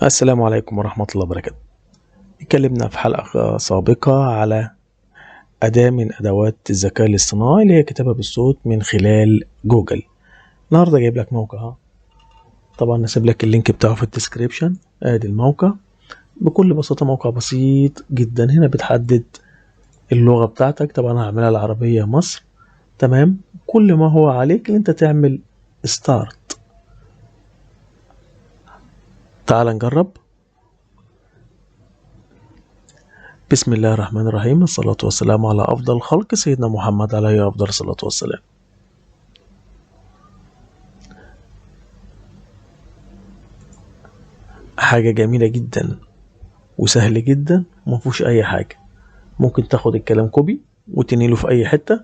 السلام عليكم ورحمة الله وبركاته. اتكلمنا في حلقة سابقة على أداة من أدوات الذكاء الاصطناعي اللي هي كتابة بالصوت من خلال جوجل. النهاردة جايب لك موقع، طبعا نسيب لك اللينك بتاعه في الديسكريبشن. ادي الموقع بكل بساطة، موقع بسيط جدا. هنا بتحدد اللغة بتاعتك، طبعا هعملها العربية مصر. تمام، كل ما هو عليك ان انت تعمل ستارت. تعال نجرب. بسم الله الرحمن الرحيم، الصلاة والسلام على أفضل الخلق سيدنا محمد عليه أفضل الصلاة والسلام. حاجة جميلة جدا وسهل جدا ومفيهوش أي حاجة. ممكن تاخد الكلام كوبي وتنيله في أي حتة.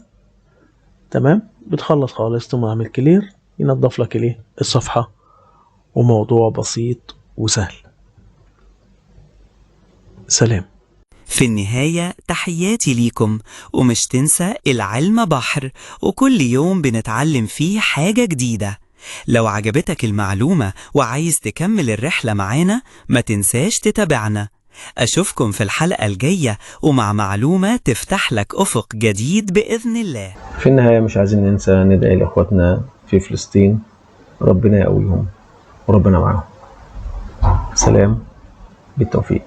تمام، بتخلص خالص ثم اعمل كلير، ينضف لك الصفحة. وموضوع بسيط وسهل. سلام. في النهاية تحياتي ليكم، ومش تنسى العلم بحر، وكل يوم بنتعلم فيه حاجة جديدة. لو عجبتك المعلومة وعايز تكمل الرحلة معانا، ما تنساش تتابعنا. أشوفكم في الحلقة الجاية ومع معلومة تفتح لك أفق جديد بإذن الله. في النهاية مش عايزين ننسى ندعي لإخواتنا في فلسطين، ربنا يقويهم وربنا معاهم. سلام، بالتوفيق.